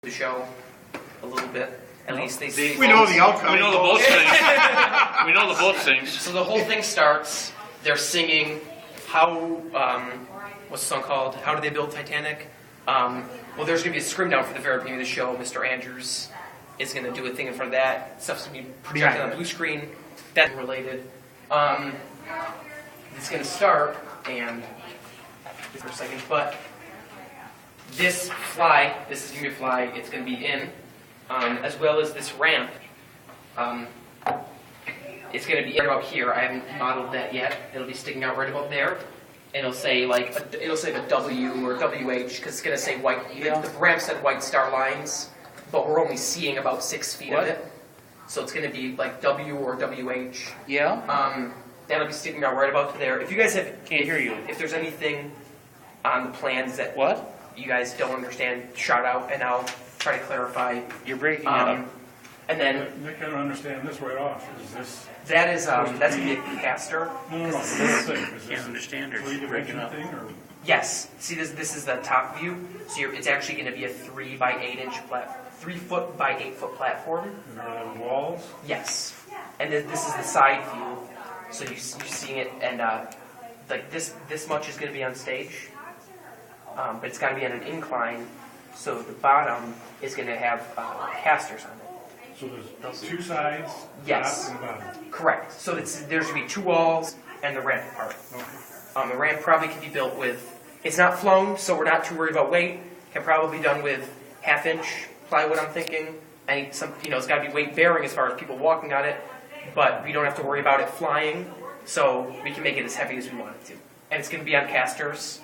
the show a little bit. At least they see. We know the outcome. We know the boat sings. We know the boat sings. So the whole thing starts. They're singing how. What's the song called? How did they build Titanic? Well, there's going to be a scrim down for the very beginning of the show. Mr. Andrews is going to do a thing in front of that. Stuff's going to be projected on the blue screen. That's related. It's going to start and for a second, but. This fly, this is going to be a fly, it's going to be in, as well as this ramp. It's going to be right about here. I haven't modeled that yet. It'll be sticking out right about there. And it'll say like it'll say a W or WH because it's going to say white. Yeah. The ramp said white star lines, but we're only seeing about 6 feet of it. So it's going to be like W or WH. Yeah. That'll be sticking out right about there. If you guys have Can't hear you. If there's anything on the plans that What? you guys don't understand, shout out, and I'll try to clarify. You're breaking it up. Nick, And then I don't understand this right off. Is this? that is that's gonna be a caster. No. This thing. Is Can't this understand her. a She's breaking three-dimension up. thing, or? Yes. See, this is the top view. So it's actually gonna be a 3 by 8 inch 3 foot by 8 foot platform. And there are walls. Yes. And then this is the side view. So you're seeing it, and like this much is gonna be on stage. But it's got to be on an incline, so the bottom is going to have casters on it. So there's two sides, Yes. top and bottom. Correct. So there's going to be 2 walls and the ramp part. Okay. The ramp probably can be built with, it's not flown, so we're not too worried about weight. Can probably be done with 1/2 inch plywood, I'm thinking. And it's got to be weight bearing as far as people walking on it, but we don't have to worry about it flying, so we can make it as heavy as we want it to. And it's going to be on casters.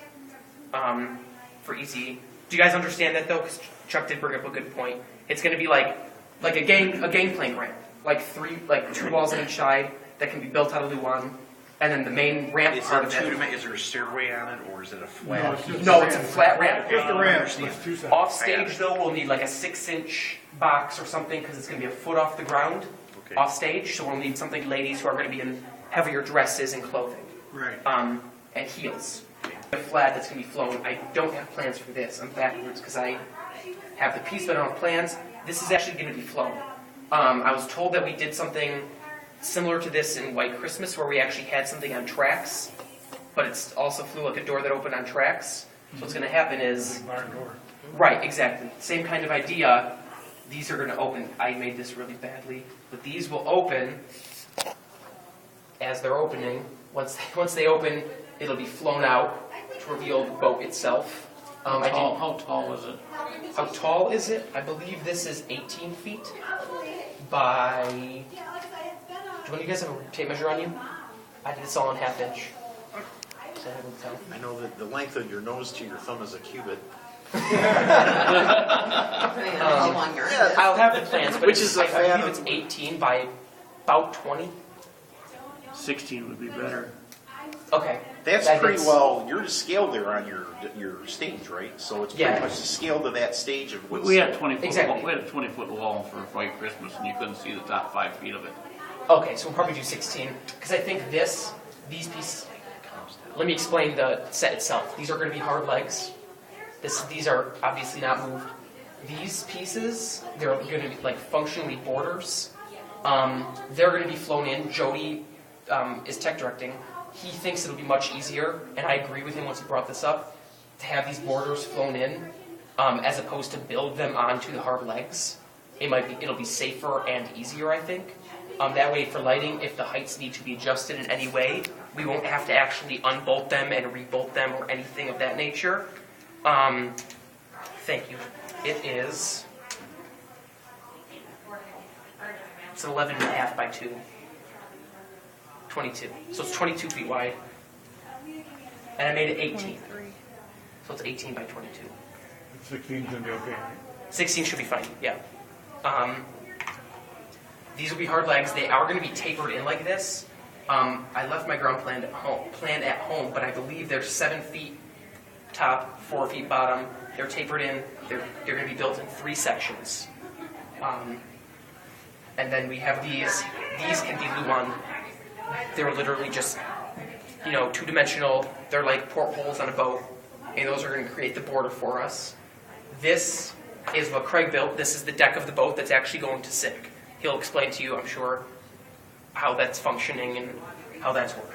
For easy. Do you guys understand that though? Because Chuck did bring up a good point. It's going to be like a gangplank ramp, like 2 walls on each side that can be built out of Luan, and then the main ramp Is part there of it. is there a stairway on it, or is it a flat? No, it's just No, it's a flat ramp. Just the ramp. It's two sides. Off stage though, we'll need like a 6-inch box or something because it's going to be a foot off the ground. Okay. Off stage, so we'll need something ladies who are going to be in heavier dresses and clothing. Right. And heels. A flat that's going to be flown. I don't have plans for this. I'm backwards because I have the piece, but I don't have plans. This is actually going to be flown. I was told that we did something similar to this in White Christmas where we actually had something on tracks, but it's also flew like a door that opened on tracks. So what's going to happen is... Barn door. Right, exactly. Same kind of idea. These are going to open. I made this really badly. But these will open as they're opening. Once they open, it'll be flown out to reveal the boat itself. How tall is it? How tall is it? I believe this is 18 feet by... Do one of you guys have a tape measure on you? I did this all in 1/2 inch. So I wouldn't tell. I know that the length of your nose to your thumb is a cubit. How long your Yeah, I'll have the plans, but Which is a I fan believe it's of- 18 by about 20. 16 would be better. Okay. That's That pretty hits. well. You're scaled there on your stage, right? So it's pretty Yeah. much scaled to that stage of what's. We had a 20-foot Exactly. wall. We had a 20-foot wall for White Christmas, and you couldn't see the top 5 feet of it. Okay, so we'll probably do 16, because I think these pieces, let me explain the set itself. These are going to be hard legs. These are obviously not moved. These pieces, they're going to be like functionally borders. They're going to be flown in. Jody is tech directing. He thinks it'll be much easier, and I agree with him once he brought this up, to have these borders flown in, as opposed to build them onto the hard legs. It'll be safer and easier, I think. That way, for lighting, if the heights need to be adjusted in any way, we won't have to actually unbolt them and rebolt them or anything of that nature. Thank you. It's an 11.5 by 2. 22. So it's 22 feet wide. And I made it 18. So it's 18 by 22. 16's gonna be okay, right? 16 should be fine, yeah. These will be hard legs. They are going to be tapered in like this. I left my ground plan at home, but I believe they're 7 feet top, 4 feet bottom. They're tapered in. They're going to be built in 3 sections. And then we have these. These can be Luan. They're literally just, 2-dimensional. They're like portholes on a boat, and those are going to create the border for us. This is what Craig built. This is the deck of the boat that's actually going to sink. He'll explain to you, I'm sure, how that's functioning and how that's working.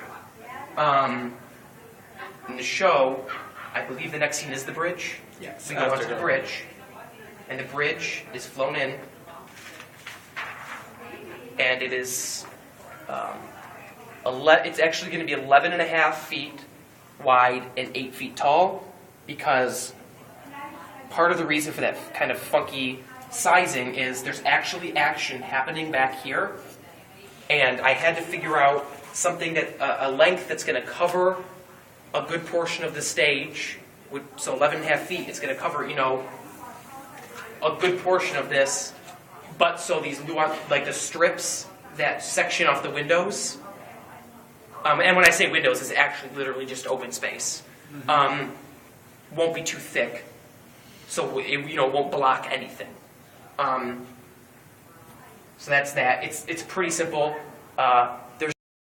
In the show, I believe the next scene is the bridge. Yes. We go onto the bridge, and the bridge is flown in, and it is, it's actually going to be 11 and a half feet wide and 8 feet tall, because part of the reason for that kind of funky sizing is there's actually action happening back here, and I had to figure out something that, a length that's going to cover a good portion of the stage. So 11 and a half feet, it's going to cover, a good portion of this, but so these nuance, like the strips that section off the windows, and when I say windows, it's actually literally just open space, won't be too thick, so it won't block anything. So that's that. It's pretty simple.